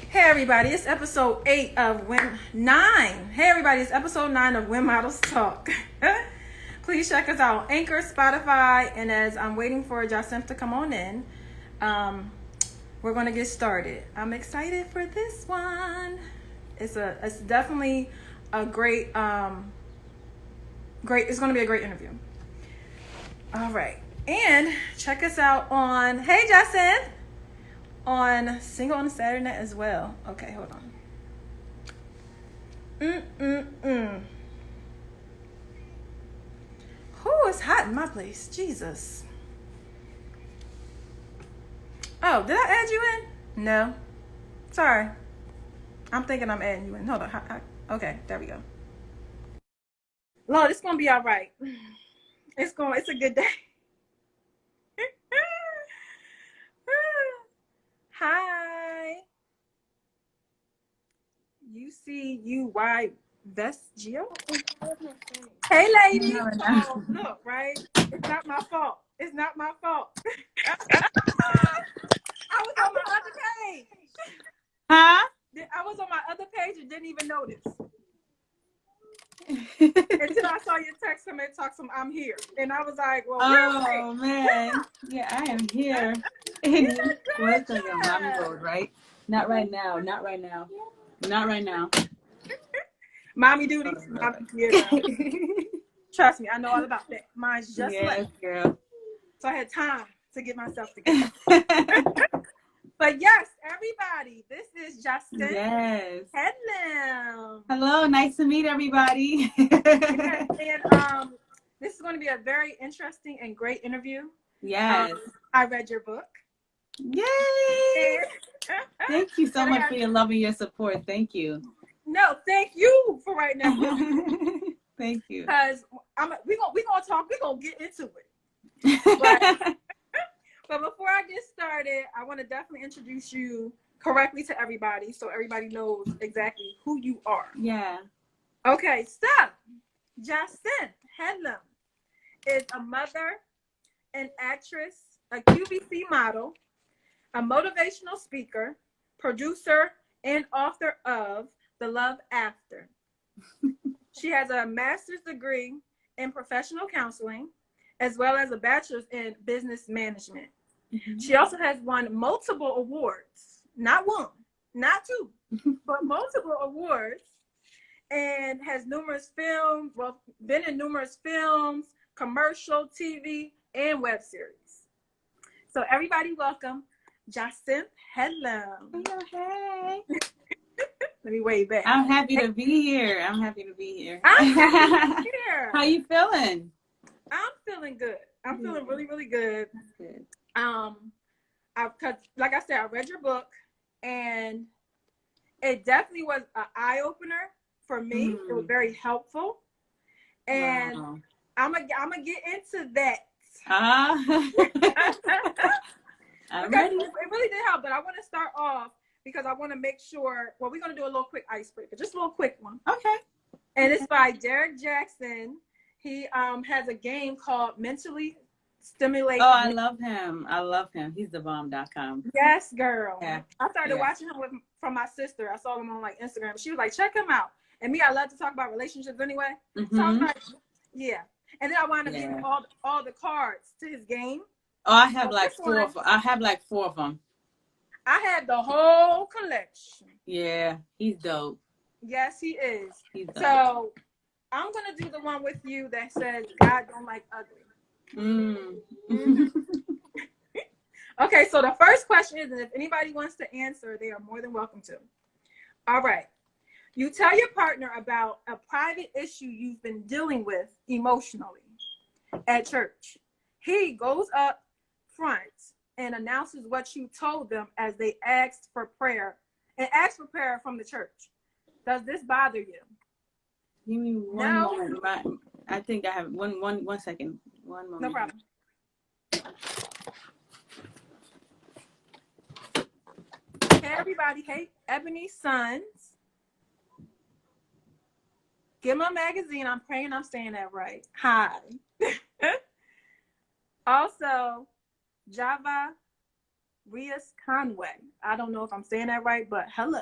Hey everybody, it's episode 8 of When 9. Hey everybody, it's episode 9 of When Models Talk. Please check us out on Anchor, Spotify, and as I'm waiting for Jacinth to come on in, we're going to get started. I'm excited for this one. It's definitely a great, it's going to be a great interview. All right. And check us out on, hey Jacinth, on Single on Saturday Night as well. Okay, hold on. It's hot in my place. Jesus. Oh, did I add you in? No. Sorry. I'm thinking I'm adding you in. Hold on. Okay, there we go. Lord, it's gonna be all right. It's a good day. Hi. UCUY Vestgio. Hey, lady. No. Oh, look, right? It's not my fault. It's not my fault. I was on my other page. Huh? I was on my other page and didn't even notice. Until I saw your text come and talk some I'm here. And I was like, well, oh man. Yeah, I am here. What's on your mommy road, right? Not right now. Not right now. Not right now. Mommy duties. Trust me, I know all about that. Mine's just left. Girl. So I had time to get myself together. But yes, everybody, this is Jacinth Headlam. Hello, nice to meet everybody. and this is going to be a very interesting and great interview. Yes. I read your book. Yay! Thank you so much for your love and your support. Thank you. No, thank you for right now. Thank you. Because we're gonna talk. We're gonna get into it. But before I get started, I want to definitely introduce you correctly to everybody so everybody knows exactly who you are. Yeah. Okay, so Jacinth Headlam is a mother, an actress, a QVC model, a motivational speaker, producer, and author of The Love After. She has a master's degree in professional counseling, as well as a bachelor's in business management. Mm-hmm. She also has won multiple awards, not one, not two, but multiple awards, and has been in numerous films, commercial, TV, and web series. So everybody welcome Jacinth Headlam. Hey. Let me wave back. I'm happy to be here. I'm happy to be here. How you feeling? I'm feeling good. I'm feeling really, really good. That's good. Cause like I said, I read your book, and it definitely was an eye opener for me. It was very helpful, and wow. I'm gonna get into that. I'm ready. It really did help, but I want to start off because I want to make sure. Well, we're gonna do a little quick icebreaker, just a little quick one. Okay. And it's by Derek Jackson. He has a game called Mentally Stimulate. Oh, I love him. He's the bomb.com. Yes, girl. Yeah. I started watching him from my sister. I saw him on like Instagram. She was like, check him out. And me, I love to talk about relationships anyway. Mm-hmm. So I'm like, yeah. And then I wound up getting all the cards to his game. Oh, I have like four of them. I had the whole collection. Yeah, he's dope. Yes, he is. He's dope. So I'm gonna do the one with you that says God don't like ugly. Mm-hmm. Okay, so the first question is, and if anybody wants to answer, they are more than welcome to. All right. You tell your partner about a private issue you've been dealing with emotionally at church. He goes up front and announces what you told them as they asked for prayer from the church. Does this bother you? Give me one moment. I think I have one second. One moment. No problem. Hey, everybody. Hey, Ebony Sons. Give my magazine. I'm praying I'm saying that right. Hi. Also, Java Rias Conway. I don't know if I'm saying that right, but hello.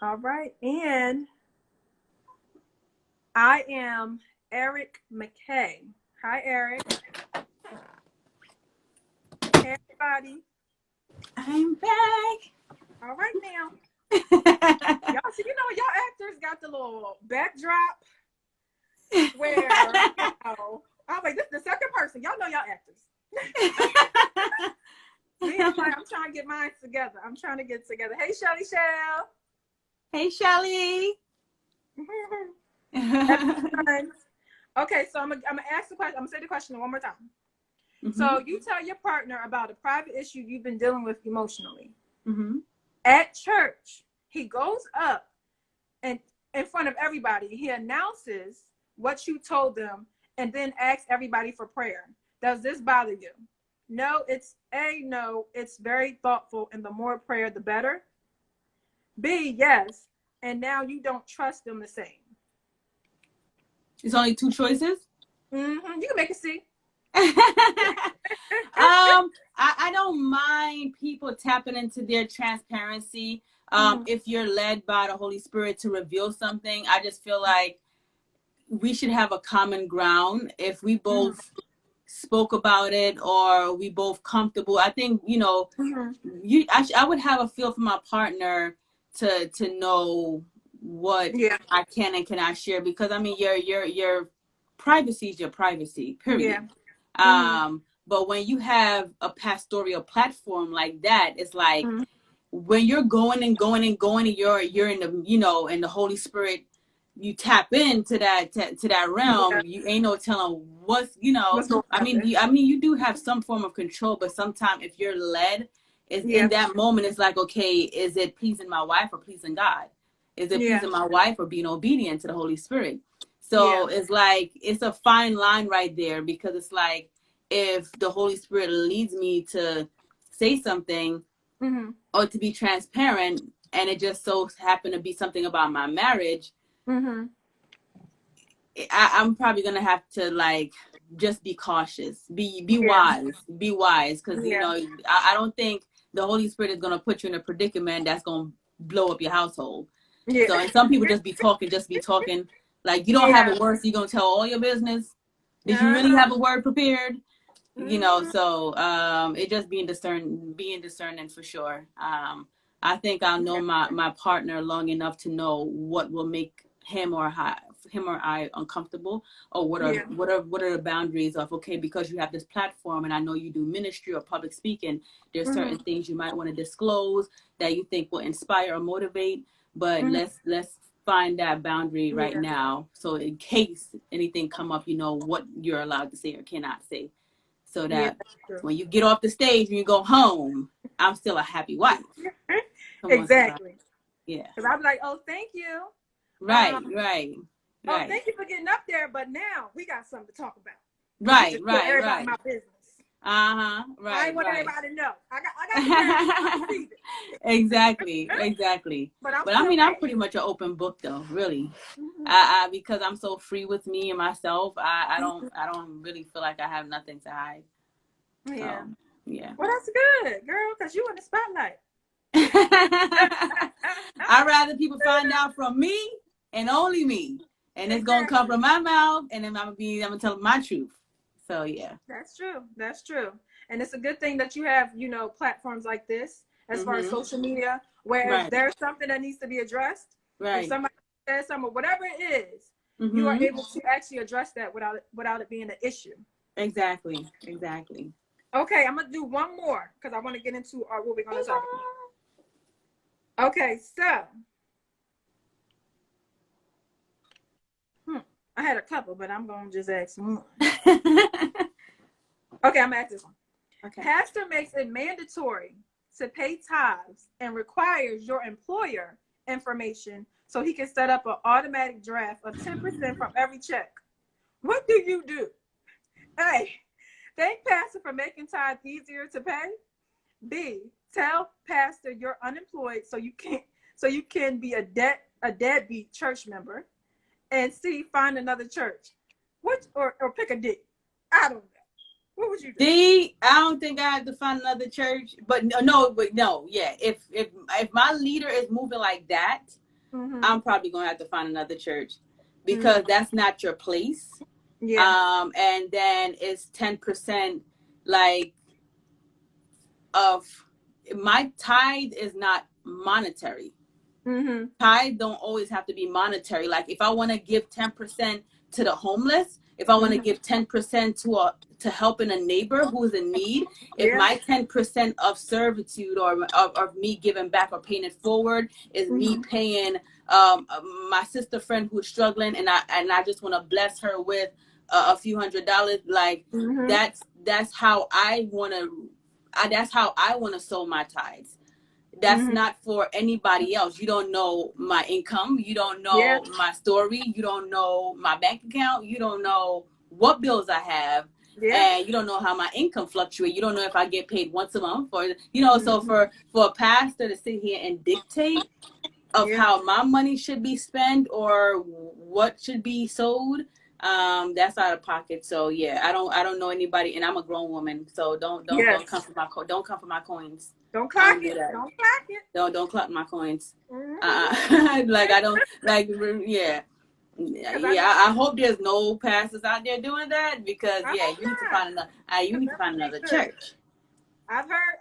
All right. And I am Eric McKay. Hi, Eric. Hey, everybody. I'm back. All right now. Y'all see, y'all actors got the little backdrop where, I'm like, this is the second person. Y'all know y'all actors. Me, I'm trying to get mine together. I'm trying to get together. Hey, Shelly Shell. Hey, Shelly. Okay, so I'm gonna ask the question. I'm gonna say the question one more time. Mm-hmm. So you tell your partner about a private issue you've been dealing with emotionally. Mm-hmm. At church, he goes up and in front of everybody, he announces what you told them and then asks everybody for prayer. Does this bother you? No, it's very thoughtful, and the more prayer, the better. B, yes, and now you don't trust them the same. It's only two choices? Mm-hmm. You can make it C. I don't mind people tapping into their transparency. If you're led by the Holy Spirit to reveal something, I just feel like we should have a common ground. If we both spoke about it or we both comfortable, I think, I would have a feel for my partner to know what I can and cannot share, because I mean your privacy is your privacy, period. But when you have a pastoral platform like that, it's like when you're going and going and going, and you're in the in the Holy Spirit, you tap into that realm. You ain't no telling what's I mean you do have some form of control, but sometimes if you're led, is in that moment, it's like, okay, is it pleasing my wife or pleasing God? Is it pleasing my wife or being obedient to the Holy Spirit? So it's like, it's a fine line right there, because it's like, if the Holy Spirit leads me to say something or to be transparent, and it just so happened to be something about my marriage, I'm probably gonna have to like just be cautious, be wise, because I don't think the Holy Spirit is gonna put you in a predicament that's gonna blow up your household. So, and some people just be talking like you don't have a word, so you're gonna tell all your business. Did you really have a word prepared? So it just being discerning for sure. I think I'll know my partner long enough to know what will make him or I uncomfortable, or what are the boundaries of, okay, because you have this platform and I know you do ministry or public speaking, there's certain things you might want to disclose that you think will inspire or motivate, but let's find that boundary right now, so in case anything come up, you know what you're allowed to say or cannot say, so that when you get off the stage and you go home, I'm still a happy wife. Exactly. Yeah. Because I'm like, oh, thank you. Right. Oh, thank you for getting up there, but now we got something to talk about. Right. Everybody my business. Right. I want everybody to know. I got to see it. Exactly. But I mean, I'm pretty much an open book, though. Really, because I'm so free with me and myself. I don't really feel like I have nothing to hide. Yeah. So, yeah. Well, that's good, girl, because you in the spotlight. I'd rather people find out from me and only me, and it's gonna come from my mouth, and then I'm gonna tell them my truth. So yeah, that's true, and it's a good thing that you have platforms like this as far as social media, where if there's something that needs to be addressed, if somebody says something, whatever it is, you are able to actually address that without it being an issue. Exactly. Okay, I'm gonna do one more because I want to get into what we're gonna talk about. Okay, so I had a couple, but I'm gonna just ask one. Okay, I'm gonna ask this one. Okay. Pastor makes it mandatory to pay tithes and requires your employer information so he can set up an automatic draft of 10% from every check. What do you do? A, thank Pastor for making tithe easier to pay. B, tell Pastor you're unemployed so you can be a deadbeat church member. And C, find another church. Or pick a D. I don't know. What would you do? I don't think I have to find another church, but no, yeah. If my leader is moving like that, I'm probably gonna have to find another church because that's not your place. Yeah. And then it's 10% like of my tithe is not monetary. Tithe don't always have to be monetary. Like if I want to give 10% to the homeless, if I want to give 10% to helping a neighbor who is in need, if my 10% of servitude or of me giving back or paying it forward is me paying my sister friend who's struggling, and I just want to bless her with a few $100, like that's how I want to sow my tithes. That's not for anybody else. You don't know my income. You don't know my story. You don't know my bank account. You don't know what bills I have. And you don't know how my income fluctuates. You don't know if I get paid once a month or, so for a pastor to sit here and dictate of how my money should be spent or what should be sold, that's out of pocket. So yeah, I don't know anybody, and I'm a grown woman, so don't come for my don't come for my coins. Don't clock it. Don't clock it. Don't clock my coins. Like I don't like. Yeah. I hope there's no pastors out there doing that because you need to find another church. I've heard.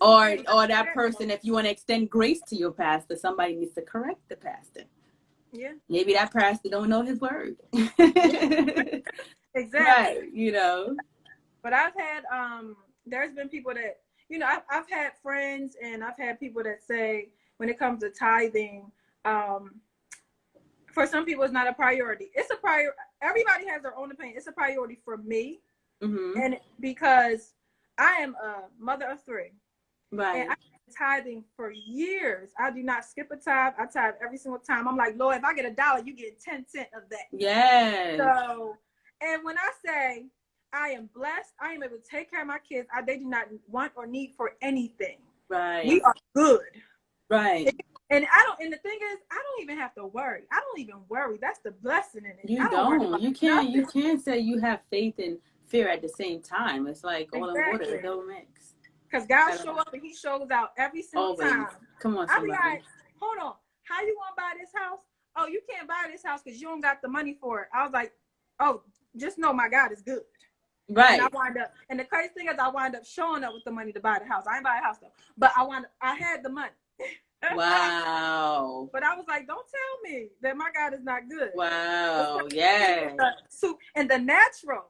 Or that person, if you want to extend grace to your pastor, somebody needs to correct the pastor. Yeah. Maybe that pastor don't know his word. Exactly. Right. But I've had there's been people that I've had friends and I've had people that say when it comes to tithing, for some people it's not a priority. It's a priority. Everybody has their own opinion. It's a priority for me, and because I am a mother of 3, right? And I've been tithing for years. I do not skip a tithe. I tithe every single time. I'm like, Lord, if I get $1, you get 10 cents of that. Yes. So, and when I say I am blessed, I am able to take care of my kids. They do not want or need for anything. Right. We are good. Right. And the thing is, I don't even have to worry. I don't even worry. That's the blessing in it. You don't. You can't say you have faith and fear at the same time. It's like oil and water, they don't mix. Because God shows up and he shows out every single time. Come on, I'll be like, hold on. How you want to buy this house? Oh, you can't buy this house because you don't got the money for it. I was like, oh, just know my God is good. Right. And the crazy thing is I wind up showing up with the money to buy the house. I ain't buy a house though. But I had the money. Wow. But I was like, don't tell me that my God is not good. Wow. Yeah. And the natural.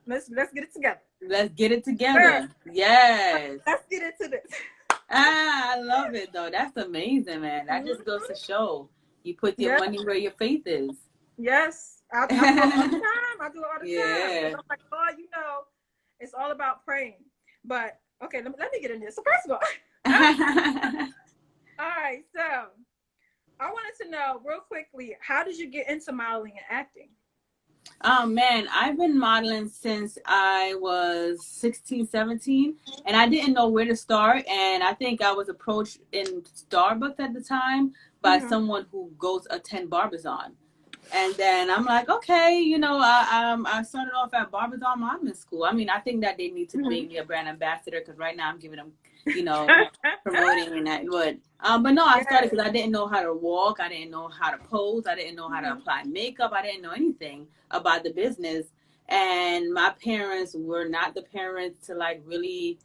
Let's get it together. Let's get it together. Yes. Let's get into this. I love it though. That's amazing, man. That just goes to show you put your money where your faith is. Yes. I do it all the time. I do it all the time. I'm like, oh, it's all about praying. But okay, let me get in this. So first of all, all right. So I wanted to know real quickly, how did you get into modeling and acting? Oh man, I've been modeling since I was 16, 17, and I didn't know where to start. And I think I was approached in Starbucks at the time by someone who goes attend Barbizon. And then I'm like, okay, I started off at Barbizon Modeling School. I mean, I think that they need to make me a brand ambassador because right now I'm giving them, promoting and that. But no, I started because I didn't know how to walk. I didn't know how to pose. I didn't know how to apply makeup. I didn't know anything about the business. And my parents were not the parents to like really,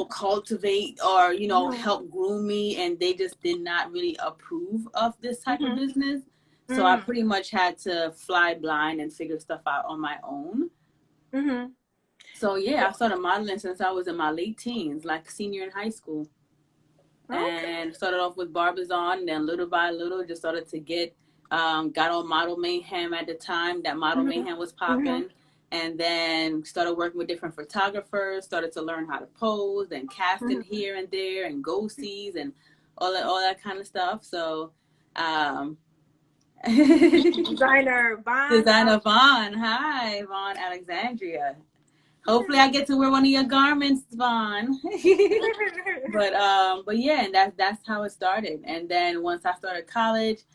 cultivate or, help groom me. And they just did not really approve of this type of business. So I pretty much had to fly blind and figure stuff out on my own. So yeah, I started modeling since I was in my late teens, like senior in high school. And started off with Barbizon, and then little by little just started to get, got on Model Mayhem at the time that Model Mayhem was popping. And then started working with different photographers, started to learn how to pose and casting here and there and go-sees and all that kind of stuff. So, Designer Vaughn. Hi, Vaughn Alexandria. Hopefully I get to wear one of your garments, Vaughn. But yeah, and that's how it started. And then once I started college,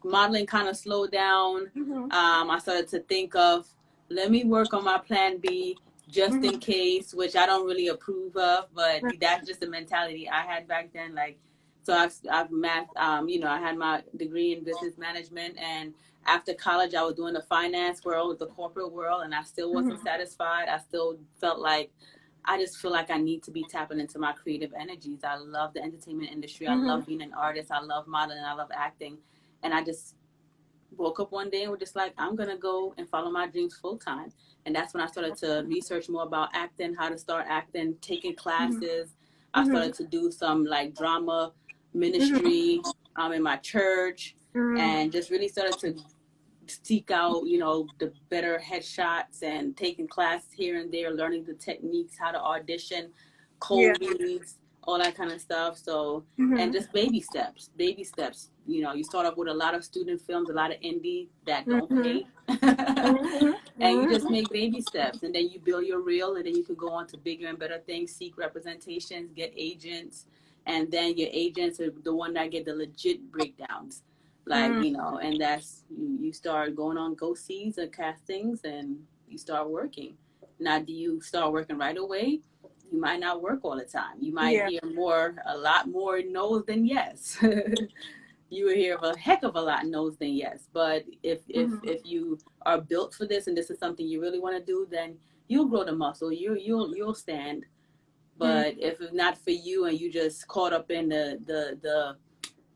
modeling kind of slowed down. I started to think of let me work on my plan B just in case, which I don't really approve of, but that's just the mentality I had back then. Like, so I've math, you know, I had my degree in business management, and after college, I was doing the finance world, the corporate world, and I still wasn't satisfied. I still felt like, I just feel like I need to be tapping into my creative energies. I love the entertainment industry. I love being an artist. I love modeling. I love acting. And I just woke up one day and was just like, I'm going to go and follow my dreams full time. And that's when I started to research more about acting, how to start acting, taking classes. I started to do some like drama ministry in my church, and just really started to seek out, you know, the better headshots and taking classes here and there, learning the techniques, how to audition, cold reads, all that kind of stuff. So, and just baby steps. You know, you start off with a lot of student films, a lot of indie that don't pay. And you just make baby steps, and then you build your reel, and then you could go on to bigger and better things, seek representations, get agents, and then your agents are the one that get the legit breakdowns. Like, you know, and that's, you start going on go sees and castings, and you start working. Now, do you start working right away? You might not work all the time. You might hear a lot more no's than yes. You will hear of a heck of a lot no's than yes. But if you are built for this and this is something you really want to do, then you'll grow the muscle. You'll stand. But if it's not for you and you just caught up in the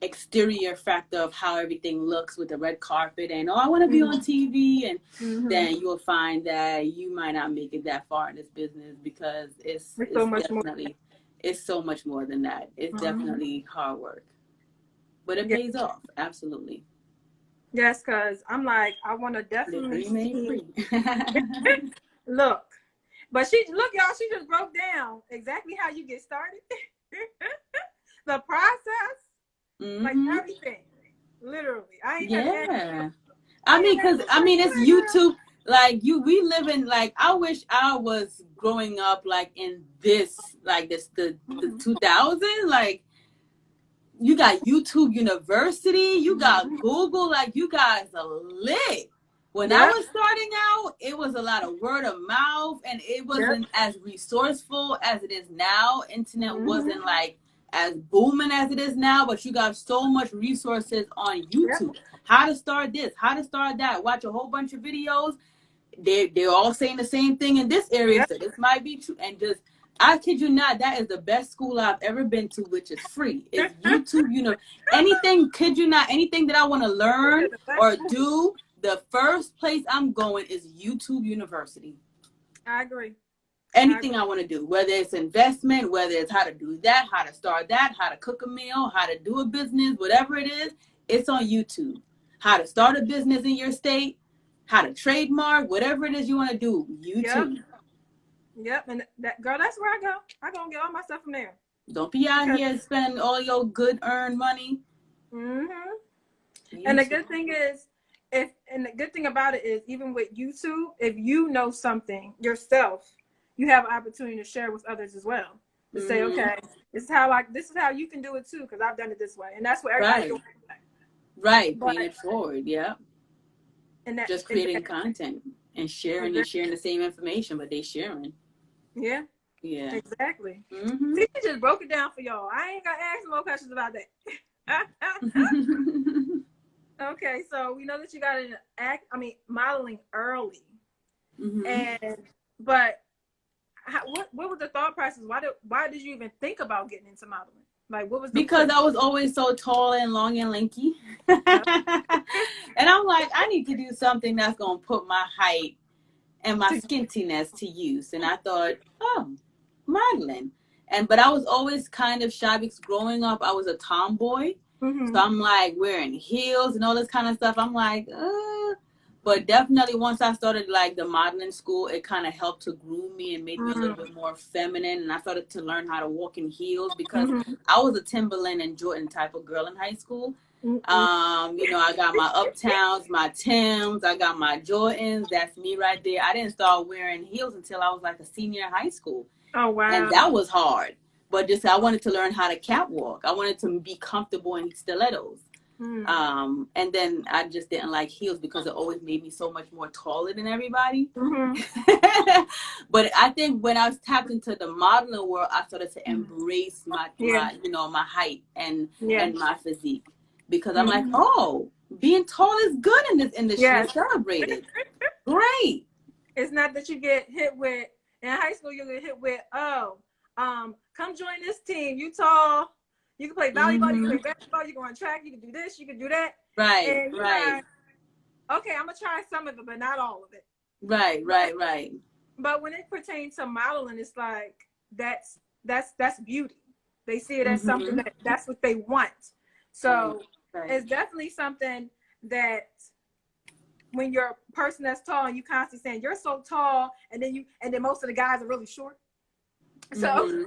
exterior factor of how everything looks with the red carpet and I want to be on TV, and then you'll find that you might not make it that far in this business, because it's so much more than that. It's definitely hard work, but it pays off. Absolutely. Yes, because I'm like, I want to definitely see. Look, but y'all, she just broke down exactly how you get started. The process. Like everything, literally. I mean, because it's YouTube. Like we live in, like, I wish I was growing up like in this, like the 2000s. Like, you got YouTube University, you got Google. Like, you guys are lit. When I was starting out, it was a lot of word of mouth, and it wasn't as resourceful as it is now. Internet wasn't like as booming as it is now, but you got so much resources on YouTube. How to start this, how to start that. Watch a whole bunch of videos. They're all saying the same thing in this area, so this might be true. And just, I kid you not, that is the best school I've ever been to, which is free. It's YouTube. You know, anything, kid you not, anything that I want to learn or do, the first place I'm going is YouTube University. I agree. Anything I want to do, whether it's investment, whether it's how to do that, how to start that, how to cook a meal, how to do a business, whatever it is, it's on YouTube. How to start a business in your state, how to trademark, whatever it is you want to do, YouTube. Yep. And that, girl, that's where I go. I go and get all my stuff from there. Don't be out here spending all your good earned money. And the good thing is, the good thing about it is, even with YouTube, if you know something yourself, you have an opportunity to share with others as well. To say, okay, this is how you can do it too, because I've done it this way. And that's what everybody's doing. Right, paying it forward, And that, just creating content and sharing the same information, but they sharing. Yeah, exactly. See, she just broke it down for y'all. I ain't got to ask more questions about that. Okay, so we know that you got modeling early, but what was the thought process? Why did you even think about getting into modeling? Like, what was because I was always so tall and long and lanky, and I'm like, I need to do something that's gonna put my height and my skintiness to use. And I thought, modeling. But I was always kind of shy, because growing up I was a tomboy. So I'm like wearing heels and all this kind of stuff. I'm like, But definitely once I started like the modeling school, it kind of helped to groom me and made me a little bit more feminine. And I started to learn how to walk in heels, because I was a Timberland and Jordan type of girl in high school. I got my Uptowns, my Tims, I got my Jordans. That's me right there. I didn't start wearing heels until I was like a senior in high school. Oh, wow. And that was hard. But just, I wanted to learn how to catwalk. I wanted to be comfortable in stilettos. And then I just didn't like heels because it always made me so much more taller than everybody. But I think when I was tapped into the modeling world, I started to embrace my my height and my physique, because I'm like, oh, being tall is good in this industry. It's celebrated. Great. It's not that you get hit with, in high school you get hit with, come join this team. You tall. You can play volleyball, you can play basketball, you can run track, you can do this, you can do that. Right, and right. Like, okay, I'm going to try some of it, but not all of it. Right. But when it pertains to modeling, it's like, that's beauty. They see it as something that's what they want. So it's definitely something that when you're a person that's tall and you constantly saying, you're so tall, and then most of the guys are really short. So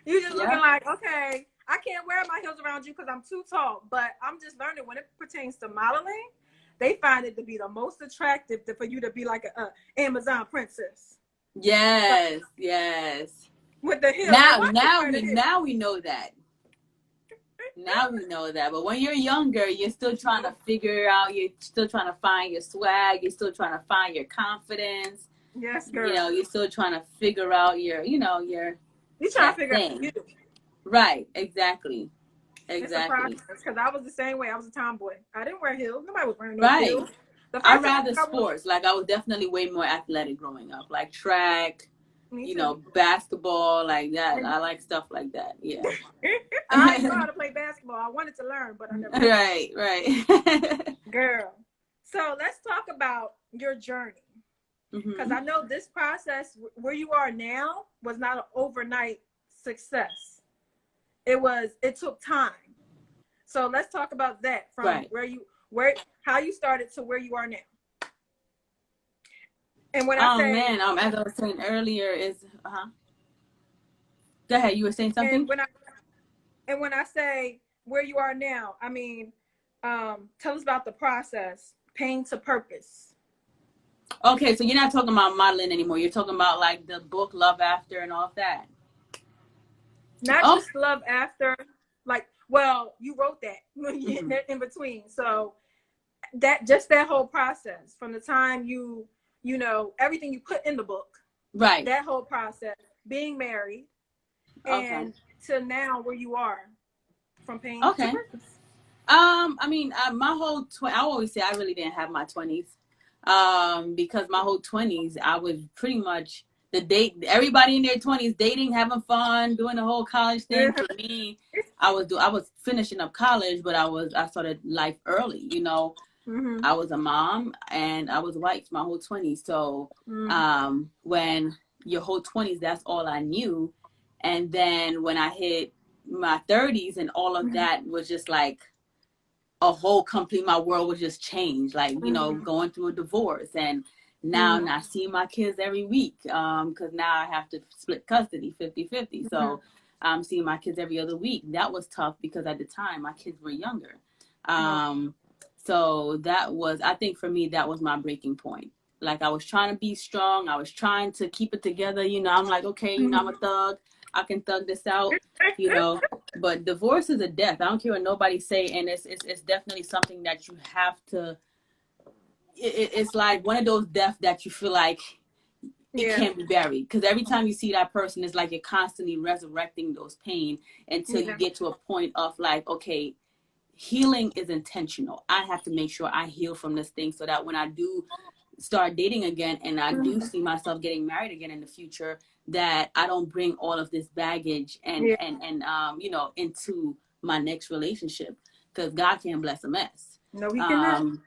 you're just looking like, okay, I can't wear my heels around you because I'm too tall. But I'm just learning when it pertains to modeling, they find it to be the most attractive for you to be like a Amazon princess. Yes. With the heels. Now we know that. Now we know that. But when you're younger, you're still trying to figure out. You're still trying to find your swag. You're still trying to find your confidence. Yes, girl. You're still trying to figure out your. You're trying to figure out you. Right. Exactly. It's a process, because I was the same way. I was a tomboy. I didn't wear heels. Nobody was wearing no heels. I rather sports. Like, I was definitely way more athletic growing up. Like track, basketball, like that. I like stuff like that. Yeah. I didn't know how to play basketball. I wanted to learn, but I never did. Right. Girl. So let's talk about your journey. Because I know this process, where you are now, was not an overnight success. It took time. So let's talk about that, from how you started to where you are now. And when I say, as I was saying earlier, is go ahead. You were saying something. And when I say where you are now, I mean, tell us about the process, pain to purpose. Okay, so you're not talking about modeling anymore. You're talking about like the book Love After and all of that. Not just Love After, like, well, you wrote that in between. So that whole process, from the time you everything you put in the book, right? That whole process, being married, and to now where you are, from pain to purpose. I mean, my whole I always say I really didn't have my 20s, because my whole 20s I was pretty much everybody in their 20s dating, having fun, doing the whole college thing. For me, I was finishing up college, but I started life early. I was a mom and I was a wife my whole 20s. So when your whole 20s, that's all I knew. And then when I hit my 30s, and all of that was just like my world was just changed. Like, going through a divorce, and now I see my kids every week, because now I have to split custody 50-50. So I'm seeing my kids every other week. That was tough because at the time my kids were younger. So I think for me, that was my breaking point. Like, I was trying to be strong. I was trying to keep it together. I'm like, okay, I'm a thug. I can thug this out, but divorce is a death. I don't care what nobody say. And it's definitely something that you have to, it's like one of those deaths that you feel like it can't be buried. Because every time you see that person, it's like you're constantly resurrecting those pain until you get to a point of like, okay, healing is intentional. I have to make sure I heal from this thing, so that when I do start dating again and I do see myself getting married again in the future, that I don't bring all of this baggage and into my next relationship, because God can't bless a mess. No, He cannot.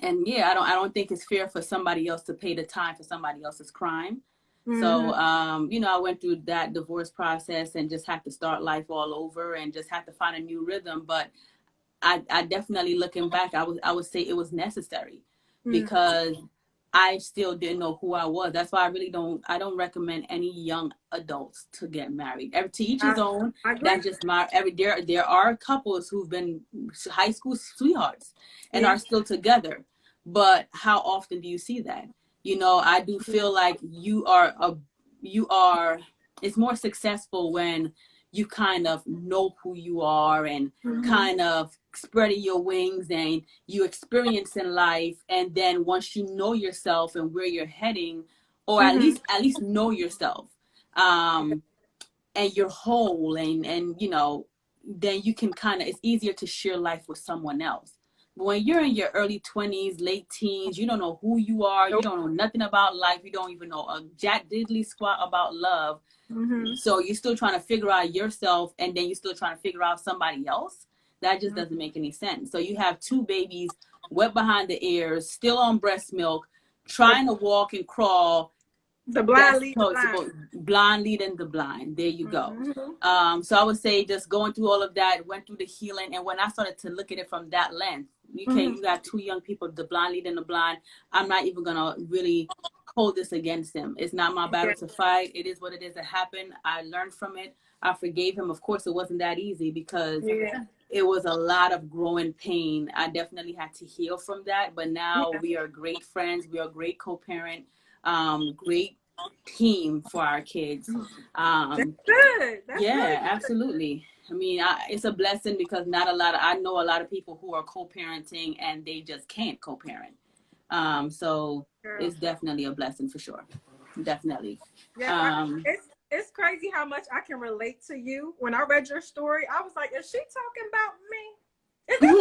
And I don't think it's fair for somebody else to pay the time for somebody else's crime. So I went through that divorce process and just had to start life all over and just had to find a new rhythm. But I definitely, looking back, I would say it was necessary, because I still didn't know who I was. That's why I don't recommend any young adults to get married. To each his own. That's just there are couples who've been high school sweethearts and are still together. But how often do you see that? I do feel like you are it's more successful when you kind of know who you are and kind of spreading your wings and you experience in life. And then once you know yourself and where you're heading, or at least know yourself, and you're whole, and you know, then you can kind of, it's easier to share life with someone else. But when you're in your early 20s, late teens, you don't know who you are. You don't know nothing about life. You don't even know a jack diddly squat about love. So you're still trying to figure out yourself, and then you're still trying to figure out somebody else. That just doesn't make any sense. So you have two babies wet behind the ears, still on breast milk, trying to walk and crawl. The blind lead the blind. Blind leading the blind. There you go. So I would say just going through all of that, went through the healing. And when I started to look at it from that lens, you got two young people, the blind leading the blind. I'm not even going to really hold this against him. It's not my battle to fight. It is what it is that happened. I learned from it. I forgave him. Of course, it wasn't that easy because it was a lot of growing pain. I definitely had to heal from that. But now we are great friends. We are a great co-parent, great team for our kids. That's good. That's yeah, really good. Absolutely. I mean, it's a blessing because I know a lot of people who are co-parenting and they just can't co-parent. So it's definitely a blessing for sure. Definitely. Yeah, it's crazy how much I can relate to you. When I read your story, I was like, is she talking about me? Is this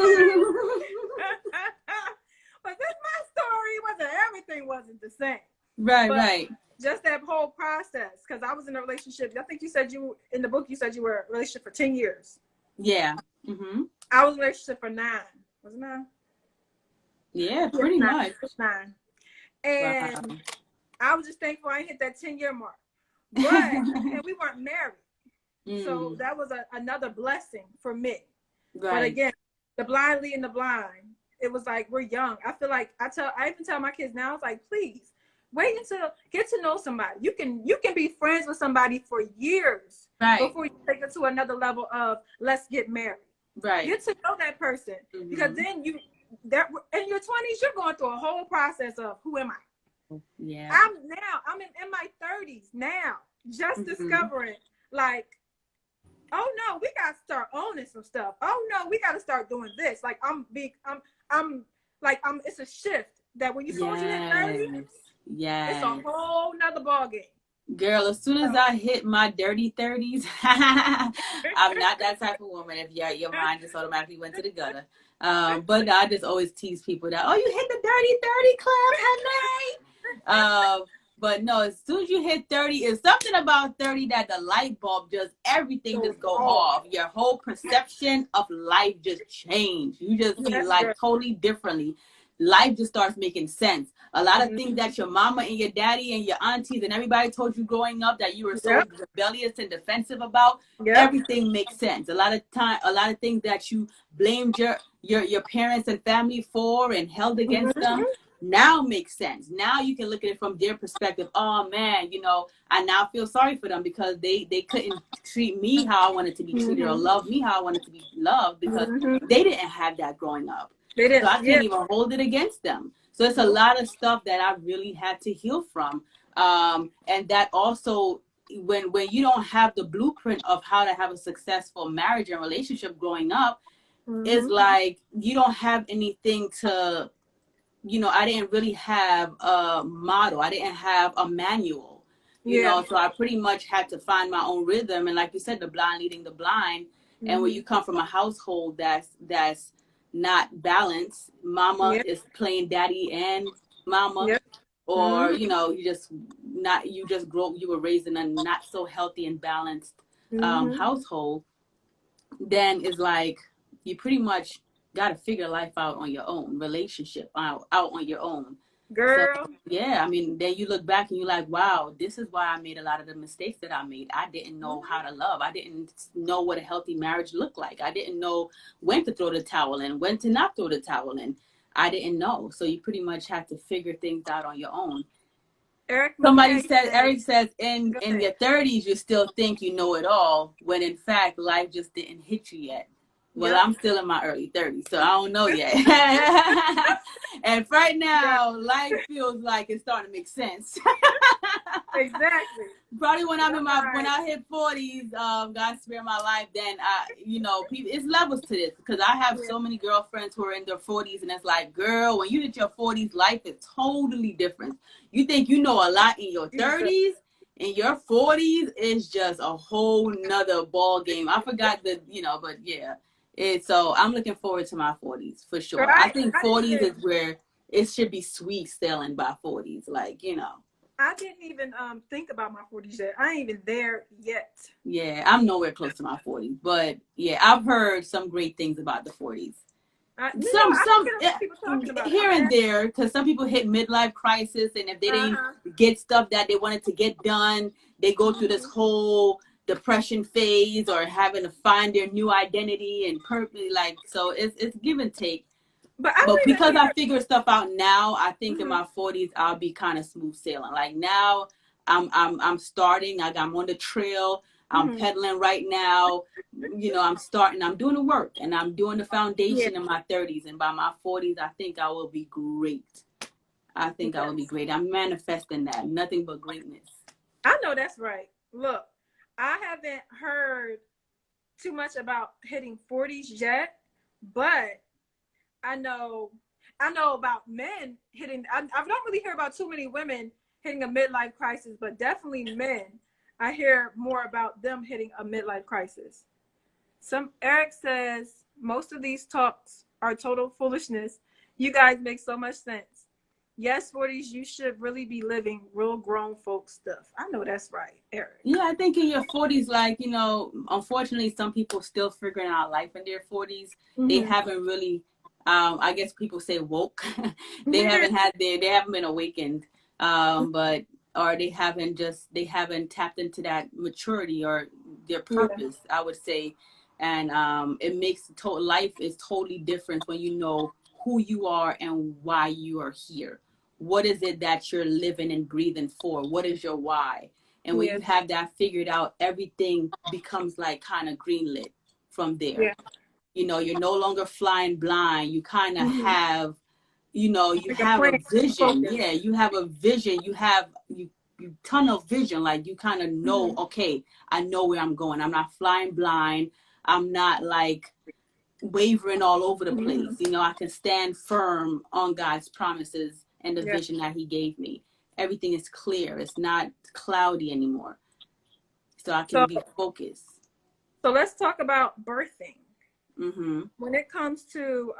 but this my story? Everything wasn't the same. Right. Just that whole process, because I was in a relationship. I think you said in the book you said you were in a relationship for 10 years. Yeah. I was in a relationship for 9. Was it 9? Yeah, pretty much. 9. And I was just thankful I didn't hit that 10-year mark. But and we weren't married. So that was another blessing for me. Right. But again, the blind leading the blind, it was like we're young. I feel like I even tell my kids now, it's like, please wait until get to know somebody. You can be friends with somebody for years before you take it to another level of let's get married. Right. Get to know that person because then in your 20s you're going through a whole process of who am I? Yeah. I'm in my 30s now, just discovering like, oh no, we got to start owning some stuff. Oh no, we got to start doing this. Like it's a shift that when you soon as you hit 30, it's a whole nother ballgame. Girl, as soon as I hit my dirty 30s, I'm not that type of woman. If your mind just automatically went to the gutter. But I just always tease people that, oh, you hit the dirty 30 club, honey. But no, as soon as you hit 30, it's something about 30 that the light bulb everything just go off. Your whole perception of life just change. You just see life totally differently. Life just starts making sense. A lot of things that your mama and your daddy and your aunties and everybody told you growing up that you were so rebellious and defensive about, everything makes sense. A lot of things that you blamed your parents and family for and held against them now makes sense. Now you can look at it from their perspective. Oh man, I now feel sorry for them because they couldn't treat me how I wanted to be treated or love me how I wanted to be loved because they didn't have that growing up. So I can't even hold it against them. So it's a lot of stuff that I really had to heal from. And that also, when you don't have the blueprint of how to have a successful marriage and relationship growing up, it's like you don't have anything to, I didn't really have a model. I didn't have a manual, you know, so I pretty much had to find my own rhythm. And like you said, the blind leading the blind. And when you come from a household that's not balanced, mama is playing daddy and mama, or you were raised in a not so healthy and balanced household, then it's like you pretty much got to figure life out on your own, relationship out on your own. Girl. So, I mean, then you look back and you're like, wow, this is why I made a lot of the mistakes that I made. I didn't know how to love. I didn't know what a healthy marriage looked like. I didn't know when to throw the towel in, when to not throw the towel in. I didn't know. So you pretty much have to figure things out on your own. Eric says in your 30s, you still think you know it all, when in fact, life just didn't hit you yet. Well, I'm still in my early 30s, so I don't know yet. And right now, life feels like it's starting to make sense. Exactly. Probably when I'm in my, Right. when I hit 40s, God spare my life, then people, it's levels to this, because I have Yeah. so many girlfriends who are in their 40s, and it's like, girl, when you hit your 40s, life is totally different. You think you know a lot in your Jesus. 30s, in your 40s is just a whole nother ball game. I forgot but yeah. So I'm looking forward to my 40s for sure. I Right. think 40s is where it should be sweet sailing by 40s, I didn't even think about my 40s yet. I ain't even there yet. Yeah, I'm nowhere close to my 40s, but yeah, I've heard some great things about the 40s. I don't get a lot of people talking about it. Here and there, because some people hit midlife crisis, and if they didn't Uh-huh. get stuff that they wanted to get done, they go through this whole depression phase, or having to find their new identity and purpose. So it's give and take. But I But don't even because hear. I figure stuff out now, I think in Mhm. my 40s I'll be kind of smooth sailing. Like now, I'm starting. I'm on the trail. I'm Mhm. pedaling right now. I'm starting. I'm doing the work, and I'm doing the Yeah. foundation in my 30s. And by my 40s, I think I will be great. I think I will be Yes. great. I'm manifesting that. Nothing but greatness. I know that's right. Look, I haven't heard too much about hitting 40s yet, but I know about men hitting. I don't really hear about too many women hitting a midlife crisis, but definitely men. I hear more about them hitting a midlife crisis. Eric says most of these talks are total foolishness. You guys make so much sense. Yes, 40s, you should really be living real grown folk stuff. I know that's right, Eric. Yeah, I think in your 40s, unfortunately, some people still figuring out life in their 40s. They Mm-hmm. haven't really, I guess people say woke. They Yeah. haven't been awakened, but or they haven't tapped into that maturity or their Yeah. purpose, I would say. And it makes life is totally different when you know who you are and why you are here. What is it that you're living and breathing for? What is your why? And when Yeah. you have that figured out, everything becomes like kind of greenlit from there. Yeah. You're no longer flying blind. You kind of Mm-hmm. have, you Like a have a plan, vision. focus. Yeah, you have a vision. You tunnel vision. Like you kind of know, Mm-hmm. okay, I know where I'm going. I'm not flying blind. I'm not like wavering all over the Mm-hmm. place. I can stand firm on God's promises and the Yeah. vision that He gave me. Everything is clear. It's not cloudy anymore. So I can So, be focused. so let's talk about birthing. Mm-hmm. When it comes to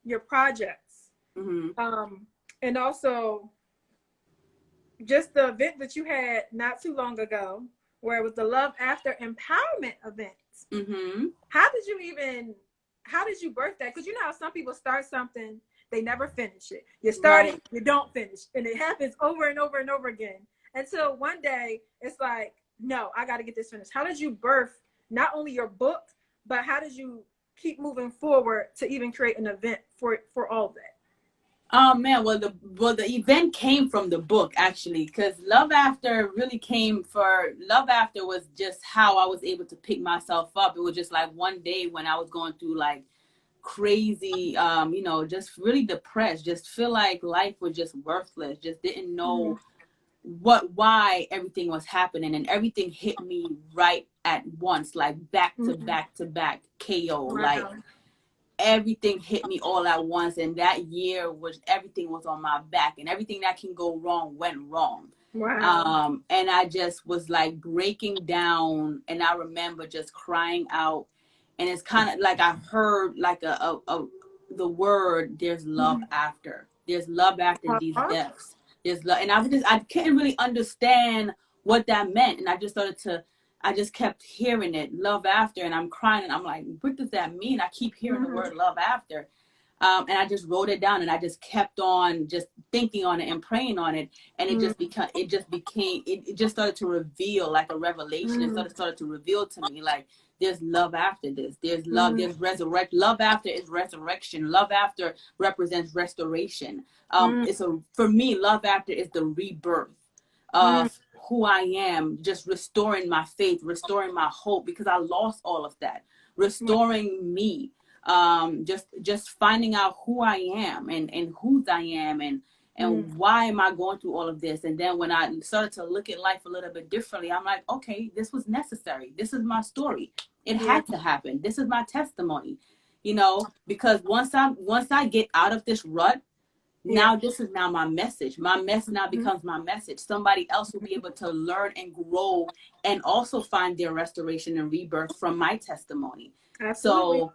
your projects, Mm-hmm. and also just the event that you had not too long ago, where it was the Love After Empowerment event. Mm-hmm. How did you birth that? Because you know how some people start something, they never finish it. You start Right. it, you don't finish. And it happens over and over and over again. Until one day it's like, no, I got to get this finished. How did you birth not only your book, but how did you keep moving forward to even create an event for all that? Oh man, well the event came from the book actually, because Love After was just how I was able to pick myself up. It was just like one day when I was going through like crazy, just really depressed, just feel like life was just worthless, just didn't Mm-hmm. know why everything was happening, and everything hit me right at once, like back to Mm-hmm. back to back KO. Like Wow. everything hit me all at once, and that year was everything was on my back, and everything that can go wrong went wrong. Wow. And I just was like breaking down, and I remember just crying out, and it's kind of like I heard like the word, there's love after these Uh-huh. deaths, there's love. And I couldn't really understand what that meant, and I just kept hearing it, love after, and I'm crying, and I'm like, what does that mean? I keep hearing the Mm-hmm. word love after. And I just wrote it down, and I just kept on just thinking on it and praying on it. And it just started to reveal like a revelation. It Mm-hmm. started to reveal to me like there's love after this. There's love, Mm-hmm. there's resurrect. Love after is resurrection. Love after represents restoration. For me, love after is the rebirth Mm-hmm. of who I am, just restoring my faith, restoring my hope, because I lost all of that, restoring me, just finding out who I am and whose I am, And why am I going through all of this? And then when I started to look at life a little bit differently, I'm like, okay, this was necessary. This is my story. It had to happen. This is my testimony, you know, because once I get out of this rut, now this is now my message. My mess now becomes my message. Somebody else will be able to learn and grow and also find their restoration and rebirth from my testimony. Absolutely. So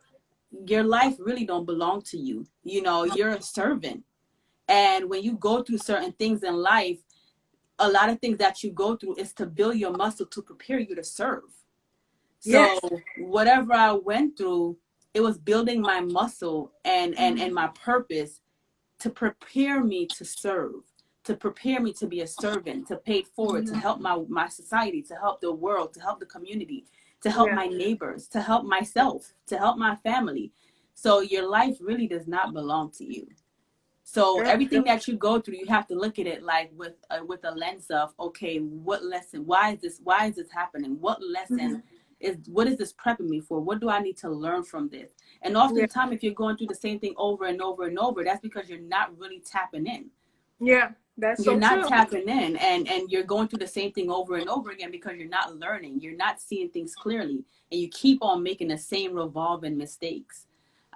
your life really don't belong to you. You know, you're a servant. And when you go through certain things in life, a lot of things that you go through is to build your muscle to prepare you to serve. So whatever I went through, it was building my muscle and my purpose to prepare me to serve, to prepare me to be a servant, to pay it forward, to help my society, to help the world, to help the community, to help my neighbors, to help myself, to help my family. So your life really does not belong to you. So everything that you go through, you have to look at it like with a lens of, okay, what lesson? Why is this happening? What lesson what is this prepping me for? What do I need to learn from this? And oftentimes, if you're going through the same thing over and over and over, that's because you're not really tapping in. Yeah, that's you're so not true. tapping in, and you're going through the same thing over and over again because you're not learning. You're not seeing things clearly, and you keep on making the same revolving mistakes.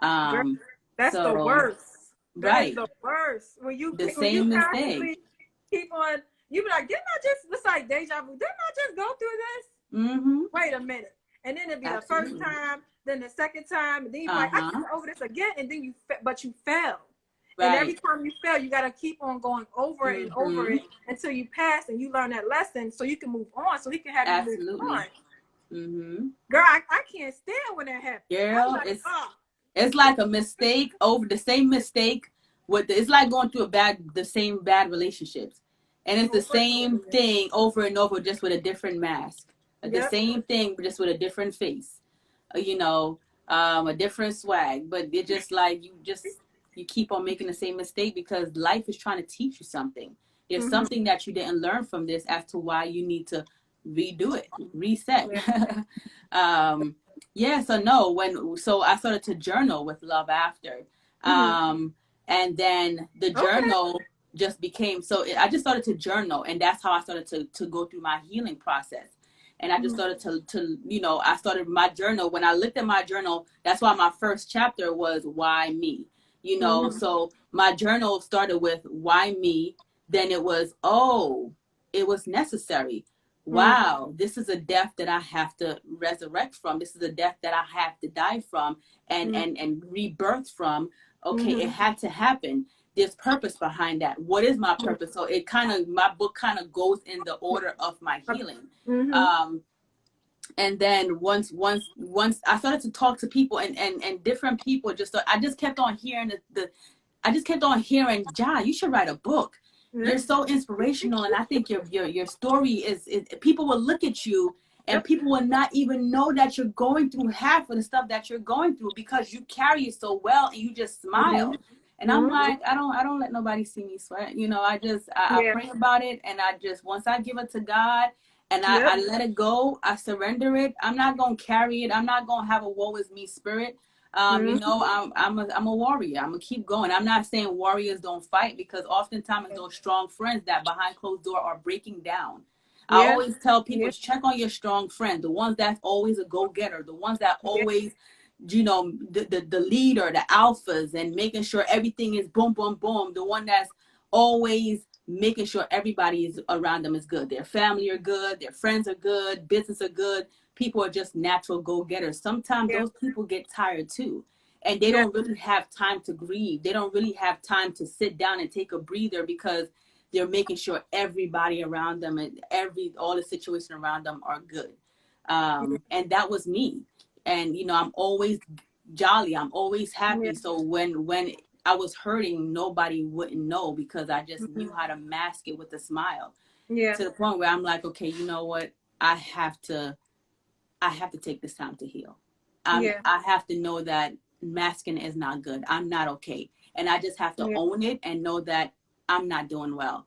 Girl, that's the So worst. That is right, the worst. When you same mistake. constantly keep on, you be like, didn't I just? It's like deja vu. Didn't I just go through this? Wait a minute. And then it'd be the first time, then the second time, and then you're like, I can over this again, and then you fell. Right. And every time you fail, you got to keep on going over it and over it until you pass and you learn that lesson so you can move on, so he can have you move on. Girl, I can't stand when that happens. Girl, like, it's like a mistake over the same mistake. It's like going through the same bad relationships. And it's the same thing over and over, just with a different mask. The same thing, but just with a different face. You know, a different swag. But it's just like you keep on making the same mistake because life is trying to teach you something. There's something that you didn't learn from this as to why you need to redo it, reset. So I started to journal with Love After. And then the journal just became, I just started to journal, and that's how I started to go through my healing process. And I just started to I started my journal. When I looked at my journal, that's why my first chapter was why me, so my journal started with why me. Then it was, it was necessary. Wow, this is a death that I have to resurrect from. This is a death that I have to die from and rebirth from. Okay, it had to happen. There's purpose behind that. What is my purpose? So my book kind of goes in the order of my healing. And then once I started to talk to people and different people, I just kept on hearing John, you should write a book. You're so inspirational, and I think your story is people will look at you and people will not even know that you're going through half of the stuff that you're going through because you carry it so well and you just smile. And I'm like, I don't let nobody see me sweat. I pray about it, and once I give it to God and I let it go, I surrender it. I'm not gonna carry it. I'm not gonna have a woe is me spirit. I'm a warrior. I'm gonna keep going. I'm not saying warriors don't fight, because oftentimes it's those strong friends that behind closed door are breaking down. I always tell people, check on your strong friend, the ones that's always a go-getter, the ones that always, the leader, the alphas, and making sure everything is boom, boom, boom. The one that's always making sure everybody is around them is good. Their family are good, their friends are good, business are good. People are just natural go-getters. Sometimes those people get tired too, and they don't really have time to grieve. They don't really have time to sit down and take a breather because they're making sure everybody around them and all the situations around them are good. And that was me. And, I'm always jolly. I'm always happy. So when I was hurting, nobody wouldn't know because I just knew how to mask it with a smile. To the point where I'm like, okay, you know what? I have to take this time to heal. I have to know that masking is not good. I'm not okay. And I just have to own it and know that I'm not doing well.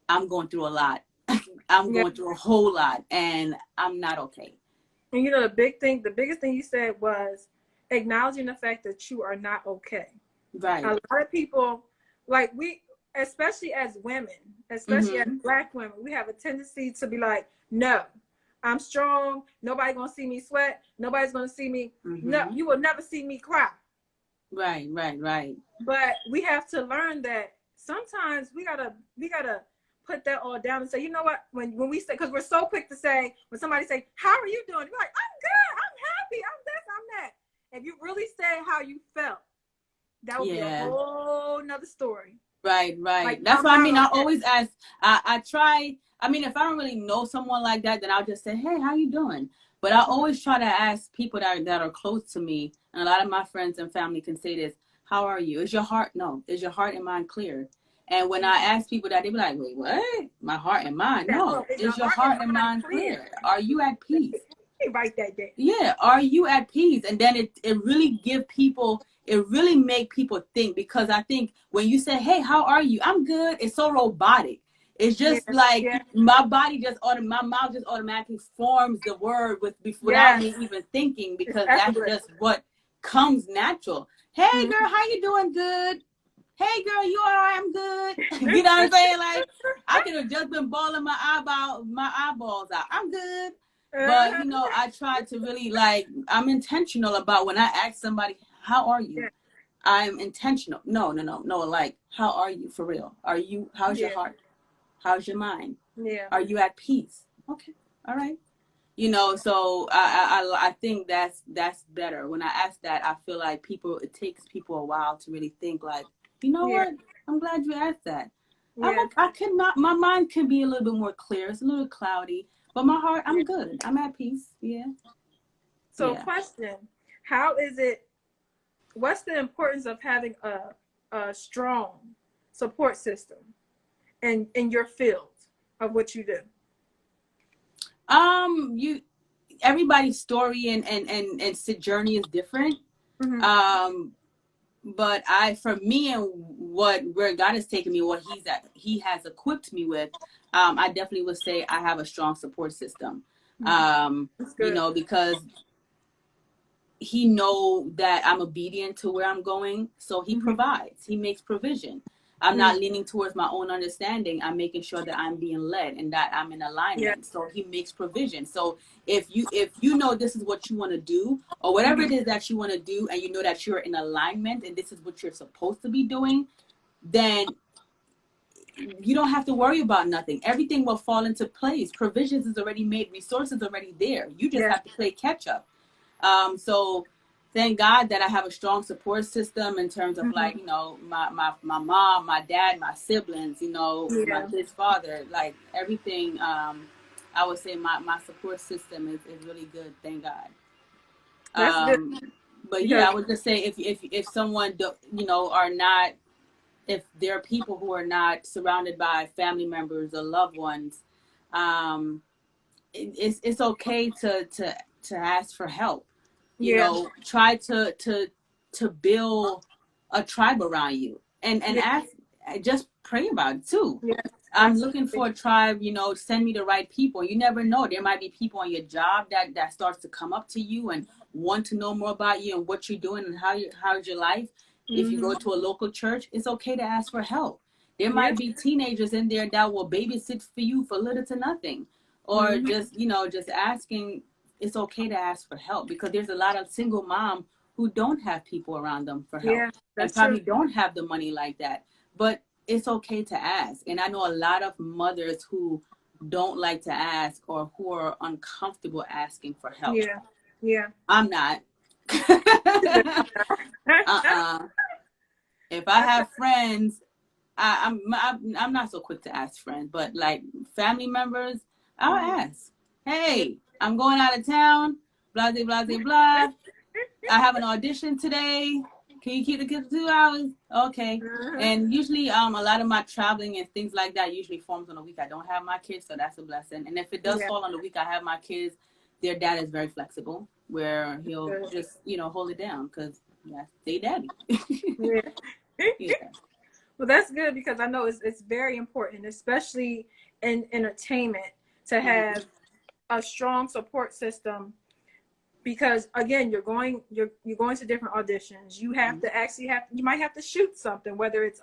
I'm going through a lot. I'm going through a whole lot, and I'm not okay. And the biggest thing you said was acknowledging the fact that you are not okay. Right. A lot of people, like especially as women, especially as Mm-hmm. Black women, we have a tendency to be like, no, I'm strong. Nobody's going to see me sweat. Nobody's going to see me. No, Mm-hmm. you will never see me cry. Right, right, right. But we have to learn that sometimes we gotta put that all down and say, you know what? When we say, because we're so quick to say, when somebody say, how are you doing? You're like, I'm good, I'm happy, I'm this, I'm that. If you really say how you felt, that would be a Yeah. whole nother story. Right, right. Like, That's I'm what I not mean. I okay. always ask, I try, I mean, if I don't really know someone like that, then I'll just say, hey, how you doing? But I always try to ask people that are close to me, and a lot of my friends and family can say this, how are you? Is your heart, no, is your heart and mind clear? And when I ask people that, they be like, wait, what? My heart and mind? That, No. oh, is your Is your heart and heart and mind mind clear? clear? Are you at peace? Write that down. Yeah, are you at peace? And then it really it really make people think, because I think when you say, hey, how are you? I'm good. It's so robotic. It's Yeah, just like yeah, my body my mouth just automatically forms the word without yeah. me even thinking, It's because that's effortless. just what comes natural. Hey Mm-hmm. girl, how you doing? Good. Hey girl, you all right? I'm good. You know what I'm saying? Like, I could have just been bawling my eyeballs out. I'm good. But Uh-huh. I try to really, like, I'm intentional about when I ask somebody, how are you? Yeah, I'm intentional. No. Like, how are you for real? How's your yeah, heart? How's your mind? yeah, Are you at peace? Okay. All right. So I think that's better. When I ask that, I feel like it takes people a while to really think, like, you know yeah, what? I'm glad you asked that. yeah, I cannot, my mind can be a little bit more clear. It's a little cloudy, but my heart, yeah. I'm good. I'm at peace. Yeah. So, Yeah. question: how is it? What's the importance of having a strong support system in your field of what you do? You everybody's story and journey is different. Mm-hmm. Um, but for me and where God has taken me, what He has equipped me with, I definitely would say I have a strong support system. Mm-hmm. That's good. Because He know that I'm obedient to where I'm going, so He Mm-hmm. provides. He makes provision. I'm Mm-hmm. not leaning towards my own understanding. I'm making sure that I'm being led and that I'm in Yeah. alignment. So He makes provision. So if you know this is what you want to do, or whatever Mm-hmm. it is that you want to do, and you know that you're in alignment and this is what you're supposed to be doing, then you don't have to worry about nothing. Everything will fall into place. Provisions is already made. Resources already there. You just Yeah. have to play catch up. So thank God that I have a strong support system in terms of, Mm-hmm. like, my mom, my dad, my siblings, my Yeah. kid's father, like everything. I would say my support system is really good. Thank God. That's good But yeah, because I would just say if someone are not, if there are people who are not surrounded by family members or loved ones, um, it's okay to ask for help. yeah, Try to build a tribe around you, and yeah, ask, just pray about it too. yeah, I'm looking absolutely. for a tribe, send me the right people. You never know, there might be people on your job that starts to come up to you and want to know more about you and what you're doing and how's your life. If you Mm-hmm. go to a local church, it's okay to ask for help. There Yeah. might be teenagers in there that will babysit for you for little to nothing, or Mm-hmm. just asking. It's okay to ask for help, because there's a lot of single mom who don't have people around them for help Yeah, and that's true. probably don't have the money like that. But it's okay to ask. And I know a lot of mothers who don't like to ask, or who are uncomfortable asking for help. Yeah, yeah. I'm not. uh-uh. If I I, have friends, I'm not so quick to ask friends, but like family members, I'll mhm. ask. Hey, I'm going out of town. Blah blah blah blah. I have an audition today. Can you keep the kids 2 hours? Okay. Uh-huh. And usually, a lot of my traveling and things like that usually forms on a week I don't have my kids, so that's a blessing. And if it does Yeah, fall on the week I have my kids, their dad is very flexible, where he'll good. just hold it down, because yeah, they daddy. Yeah. Yeah. Well, that's good because I know it's very important, especially in entertainment, to Mm-hmm. have a strong support system. Because again, you're going to different auditions. You have to actually you might have to shoot something, whether it's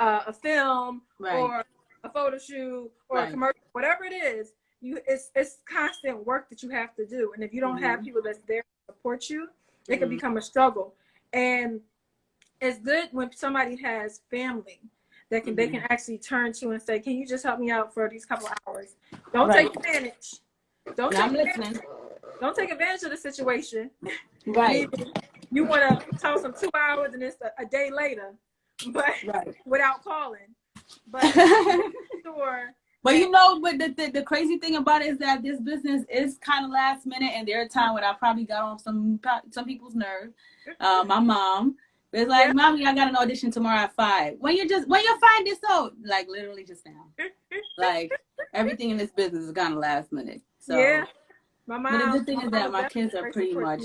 a film Right. or a photo shoot or a Right. commercial, whatever it is. It's constant work that you have to do, and if you don't have people that's there to support you, it can become a struggle. And it's good when somebody has family that they can actually turn to and say, "Can you just help me out for these couple hours?" Don't take advantage. Don't take advantage. Don't take advantage of the situation. Right. You want to toss them 2 hours and it's a day later, but without calling. But sure. But you know, but the crazy thing about it is that this business is kind of last minute, and there are times when I probably got on some people's nerves. My mom was like, "Mommy, I got an audition tomorrow at 5. When you find this out?" Like literally just now. Like everything in this business is kind of last minute. So yeah, my mom. But the good thing is that my kids are pretty much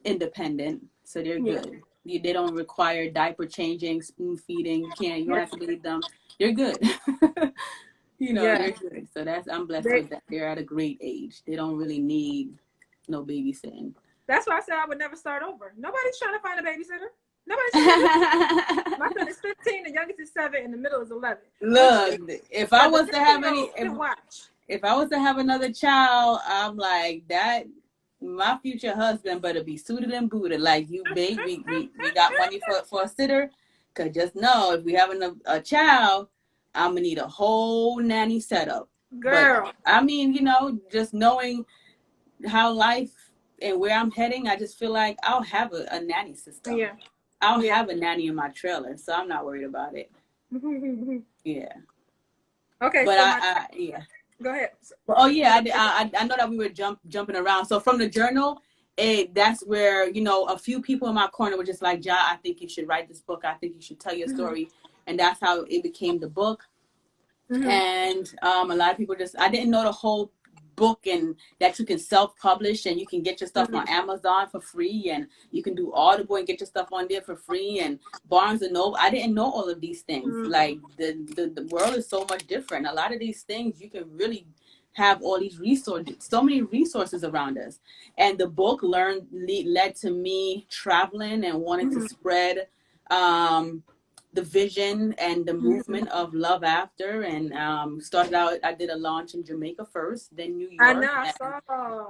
independent, so they're good. They don't require diaper changing, spoon feeding. You don't have to leave them. They're good. You know, they're good. So I'm blessed with that. They're at a great age. They don't really need no babysitting. That's why I said I would never start over. Nobody's trying to find a babysitter. Nobody's trying to My son is 15, the youngest is 7, and the middle is 11. Look, if I was to have another child, I'm like that. My future husband better be suited and booted. Like you, babe, we got money for a sitter. Cause just know if we have a child, I'm gonna need a whole nanny setup. Girl. But, I mean, you know, just knowing how life and where I'm heading, I just feel like I'll have a nanny system. Yeah. I'll have a nanny in my trailer, so I'm not worried about it. Yeah. Okay. But so Go ahead. Oh yeah, I know that we were jumping around. So from the journal, that's where, you know, a few people in my corner were just like, "Ja, I think you should write this book. I think you should tell your story," and that's how it became the book. And a lot of people I didn't know the whole book and that you can self-publish and you can get your stuff on Amazon for free and you can do Audible and get your stuff on there for free and Barnes and Noble. I didn't know all of these things. Like the world is so much different. A lot of these things you can really have all these resources, so many resources around us. And the book led to me traveling and wanting to spread the vision and the movement of Love After, and started out, I did a launch in Jamaica first, then New York,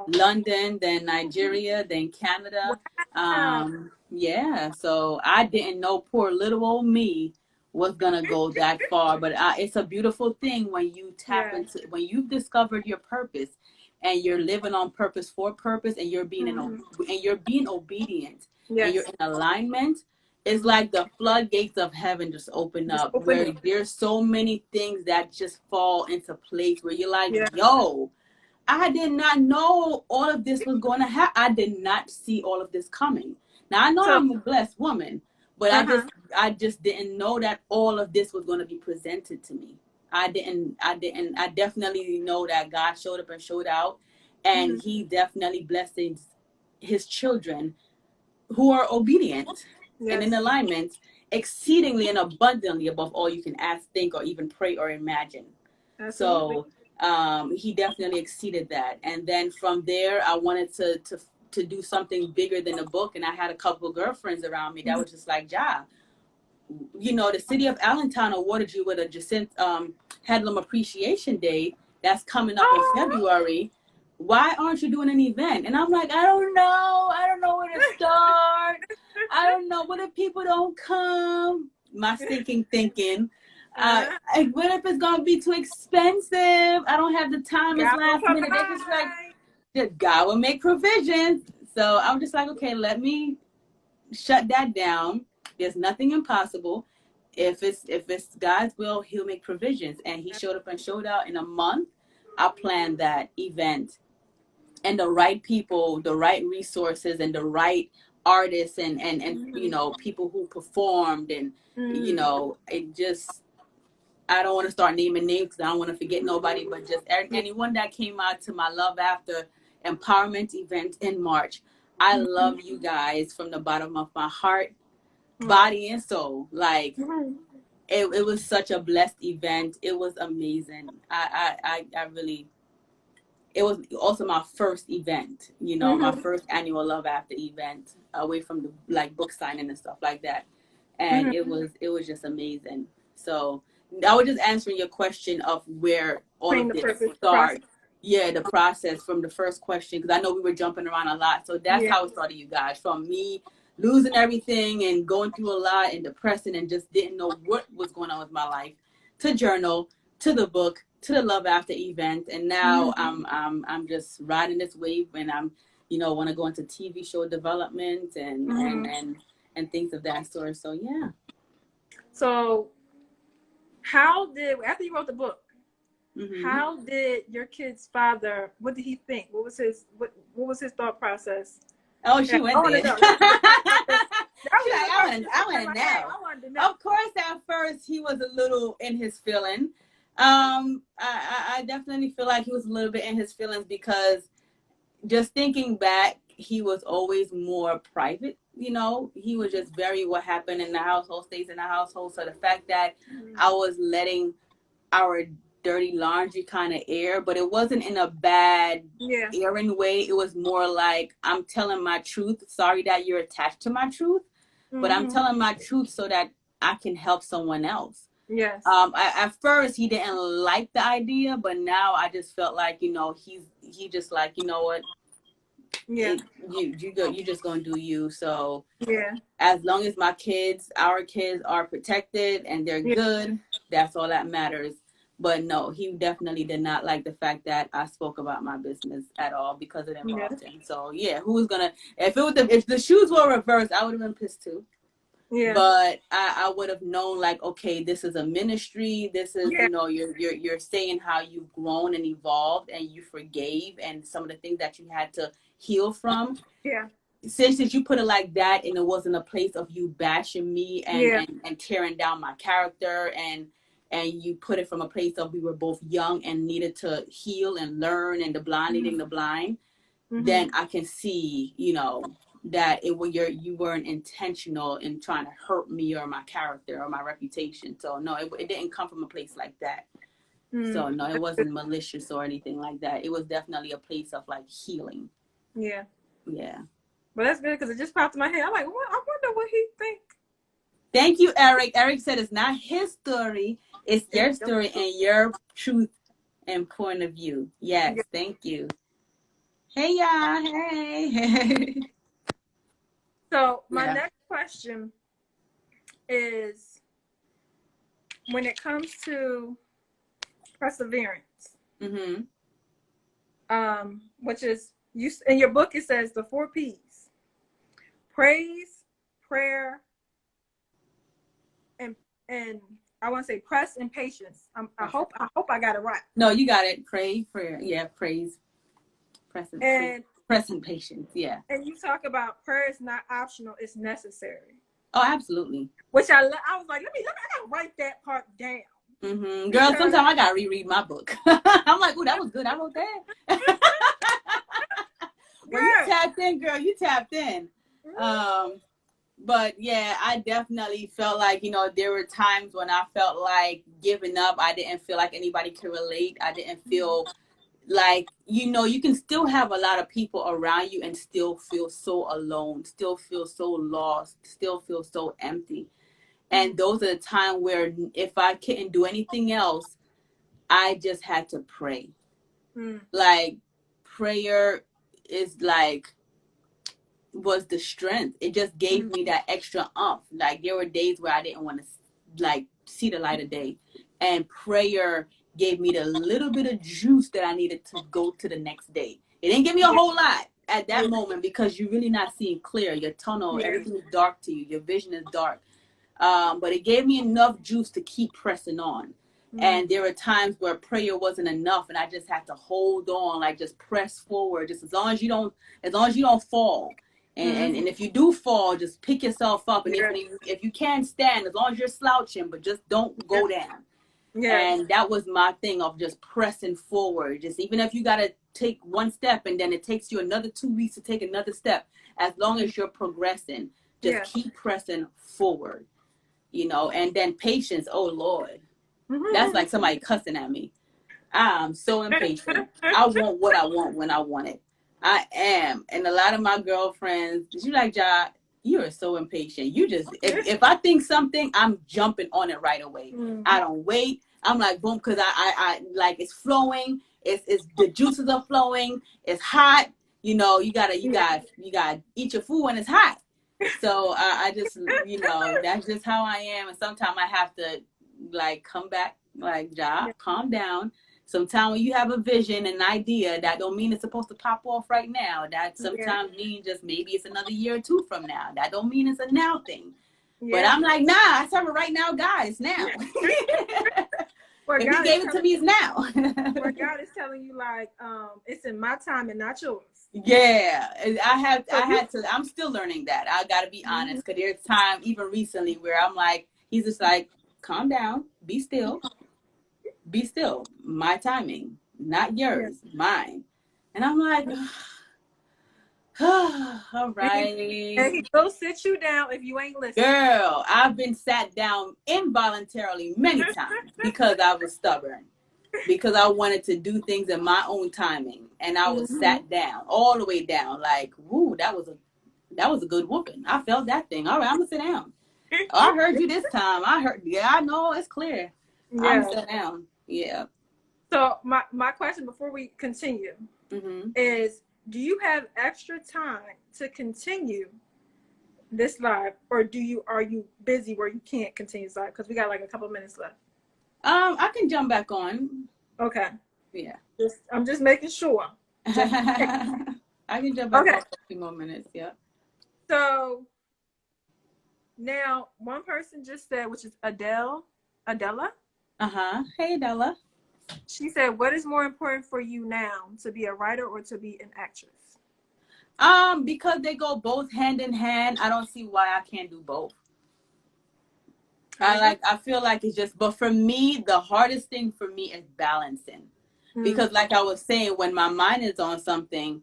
London, then Nigeria, then Canada. So I didn't know poor little old me was gonna go that far, but it's a beautiful thing when you tap into, when you've discovered your purpose and you're living on purpose for purpose, and you're being obedient, and you're in alignment. It's like the floodgates of heaven just open up, where there's so many things that just fall into place, where you're like, yo, I did not know all of this was going to happen. I did not see all of this coming. Now, I know I'm a blessed woman, but I just didn't know that all of this was going to be presented to me. I definitely know that God showed up and showed out, and he definitely blessed his children who are obedient. And in alignment, exceedingly and abundantly above all you can ask, think, or even pray or imagine. Absolutely. So he definitely exceeded that. And then from there, I wanted to do something bigger than a book. And I had a couple of girlfriends around me that was just like, Ja, you know, the city of Allentown awarded you with a Jacinth Headlam Appreciation Day that's coming up in February. Why aren't you doing an event? And I'm like, I don't know where to start. I don't know. What if people don't come? My thinking. What if it's going to be too expensive? I don't have the time. It's last minute. They just like, God will make provisions. So I'm just like, okay, let me shut that down. There's nothing impossible. If it's God's will, he'll make provisions. And he showed up and showed out. In a month, I planned that event. And the right people, the right resources, and the right artists and you know, people who performed, and you know, it just, I don't want to start naming names because I don't want to forget nobody, but just anyone that came out to my Love After empowerment event in March. I love you guys from the bottom of my heart, body, and soul. Like it was such a blessed event. It was amazing. I really. It was also my first event, you know, my first annual Love After event, away from the like book signing and stuff like that. And it was just amazing. So I was just answering your question of where all of The this purpose started. process. Yeah, the process from the first question, because I know we were jumping around a lot. So that's how it started, you guys, from me losing everything and going through a lot and depressing and just didn't know what was going on with my life, to journal, to the book, to the Love After event. And now I'm just riding this wave, and I'm, want to go into TV show development and things of that sort. So yeah. So after you wrote the book, how did your kid's father, what did he think? What was his thought process? Oh, she went there. I want to know. Of course, at first he was a little in his feeling. I definitely feel like he was a little bit in his feelings, because just thinking back, he was always more private. He was just very, what happened in the household stays in the household. So the fact that I was letting our dirty laundry kind of air, but it wasn't in a bad airing way. It was more like, I'm telling my truth. Sorry that you're attached to my truth, but I'm telling my truth so that I can help someone else. Yes. At first he didn't like the idea, but now I just felt like, he just like, you know what? Yeah. You just gonna do you. So yeah. As long as our kids are protected and they're good, that's all that matters. But no, he definitely did not like the fact that I spoke about my business at all, because it involved him. So yeah, if the shoes were reversed, I would have been pissed too. Yeah. But I would have known, like, okay, this is a ministry. This is, you're saying how you've grown and evolved and you forgave, and some of the things that you had to heal from. Yeah. Since you put it like that, and it wasn't a place of you bashing me and tearing down my character, and you put it from a place of we were both young and needed to heal and learn, and the blind leading the blind, then I can see, that you weren't intentional in trying to hurt me or my character or my reputation. So no, it didn't come from a place like that. So no, it wasn't malicious or anything like that. It was definitely a place of like healing. Yeah. Well, that's good, because it just popped in my head. I'm like, what? I wonder what he think. Thank you, Eric. Eric said it's not his story, it's your story and your truth and point of view. Yes, thank you. Hey, y'all. Hey. So my next question is, when it comes to perseverance, which is, in your book, it says the 4 P's: praise, prayer, and I want to say press and patience. I hope I got it right. No, you got it. Pray, prayer, praise, press and patience. Yeah. And you talk about prayer is not optional; it's necessary. Oh, absolutely. Which I was like, I gotta write that part down. Girl, sometimes I gotta reread my book. I'm like, oh, that was good. I wrote that. Well, you tapped in, girl. You tapped in. But yeah, I definitely felt like, there were times when I felt like giving up. I didn't feel like anybody could relate. I didn't feel like, you can still have a lot of people around you and still feel so alone, still feel so lost, still feel so empty. And those are the times where if I couldn't do anything else, I just had to pray. Like, prayer was the strength. It just gave me that extra oomph. Like, there were days where I didn't want to see the light of day, and prayer gave me the little bit of juice that I needed to go to the next day. It didn't give me a whole lot at that moment, because you're really not seeing clear. Your tunnel, everything is dark to you. Your vision is dark. But it gave me enough juice to keep pressing on. And there were times where prayer wasn't enough, and I just had to hold on, like, just press forward, just as long as you don't fall. And if you do fall, just pick yourself up. And if you can't stand, as long as you're slouching, but just don't go down. And that was my thing of just pressing forward. Just even if you got to take one step and then it takes you another 2 weeks to take another step, as long as you're progressing, just keep pressing forward, and then patience. Oh, Lord. That's like somebody cussing at me. I'm so impatient. I want what I want when I want it. I am. And a lot of my girlfriends, she's like, Ja, You are so impatient. You just, if I think something, I'm jumping on it right away. I don't wait. I'm like, boom, because I like, it's flowing. It's the juices are flowing. It's hot. You know, you gotta eat your food when it's hot. So I just, that's just how I am. And sometimes I have to like come back, like, calm down. Sometimes when you have a vision, an idea, that don't mean it's supposed to pop off right now. That sometimes means just maybe it's another year or two from now. That don't mean it's a now thing. But I'm like, nah, I serve it right now, guys, now. If he gave it to me, it's now. Where God is telling you, like, it's in my time and not yours. Yeah, I'm still learning that. I got to be honest, because there's time, even recently, where I'm like, he's just like, calm down, be still. Be still. My timing, not yours, mine. And I'm like, all right. And he will sit you down if you ain't listening. Girl, I've been sat down involuntarily many times because I was stubborn, because I wanted to do things in my own timing. And I was sat down, all the way down, like, woo, that was a good whooping. I felt that thing. All right, I'm gonna sit down. I heard you this time. I know, it's clear. I'm gonna sit down. Yeah. So my question before we continue is, do you have extra time to continue this live, or are you busy where you can't continue this live? Because we got like a couple of minutes left. I can jump back on. Okay. Yeah. I'm just making sure. I can jump back on for a few more minutes. Yeah. So now one person just said, which is Adela. Hey, Adela. She said, what is more important for you now, to be a writer or to be an actress? Because they go both hand in hand. I don't see why I can't do both. I feel like it's just, but for me, the hardest thing for me is balancing. Because like I was saying, when my mind is on something,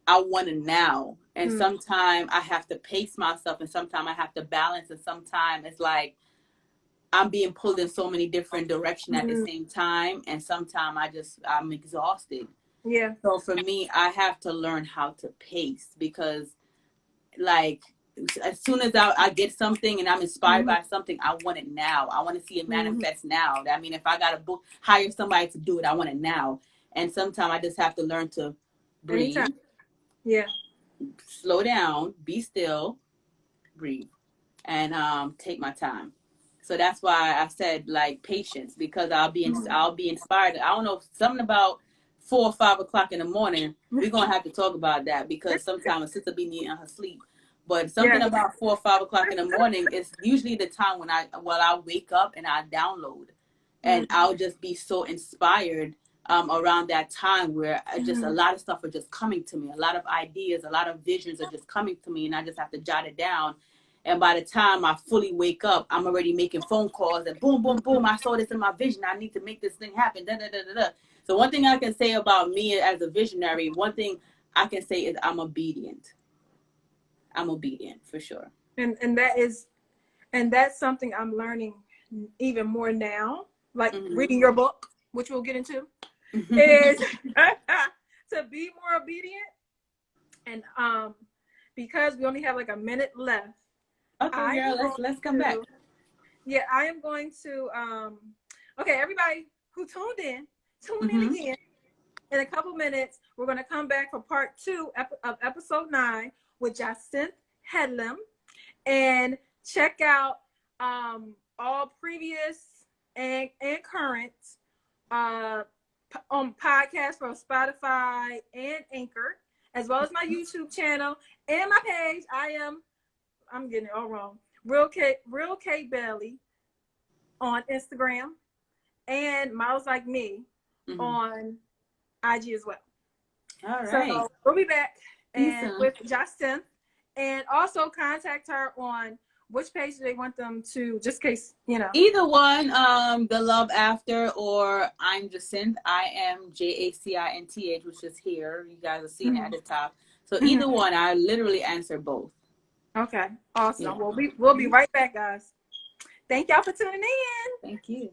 I want it now. And sometimes I have to pace myself, and sometimes I have to balance, and sometimes it's like I'm being pulled in so many different directions at the same time. And sometimes I'm exhausted. Yeah. So for me, I have to learn how to pace, because like, as soon as I get something and I'm inspired by something, I want it now. I want to see it manifest now. I mean, if I got to hire somebody to do it, I want it now. And sometimes I just have to learn to breathe. Anytime. Yeah. Slow down, be still, breathe, and take my time. So that's why I said, like, patience, because I'll be inspired. I don't know, something about 4 or 5 o'clock in the morning. We're gonna have to talk about that, because sometimes a sister be needing her sleep. But something about 4 or 5 o'clock in the morning is usually the time when I wake up and I download, and I'll just be so inspired around that time, where just a lot of stuff are just coming to me. A lot of ideas, a lot of visions are just coming to me, and I just have to jot it down. And by the time I fully wake up, I'm already making phone calls, and boom, boom, boom, I saw this in my vision. I need to make this thing happen. Da, da, da, da, da. So one thing I can say about me as a visionary, one thing I can say is I'm obedient. I'm obedient, for sure. And that's something I'm learning even more now, like reading your book, which we'll get into, is to be more obedient. And because we only have like a minute left. Okay, girl, let's come back. Yeah, I am going to okay, everybody who tuned in, tune in again. In a couple minutes, we're going to come back for part 2 of episode 9 with Jacinth Headlam, and check out all previous and current on podcasts from Spotify and Anchor, as well as my YouTube channel and my page. I'm getting it all wrong. Real K Bailey on Instagram, and Miles Like Me on IG as well. All right. So we'll be back with Jacinth, and also contact her on which page do they want them to, just in case, Either one, The Love After, or I'm Jacinth. I am JACINTH, which is here. You guys are seeing it at the top. So either one, I literally answer both. Okay, awesome. Yeah. We'll be right back, guys. Thank y'all for tuning in. Thank you.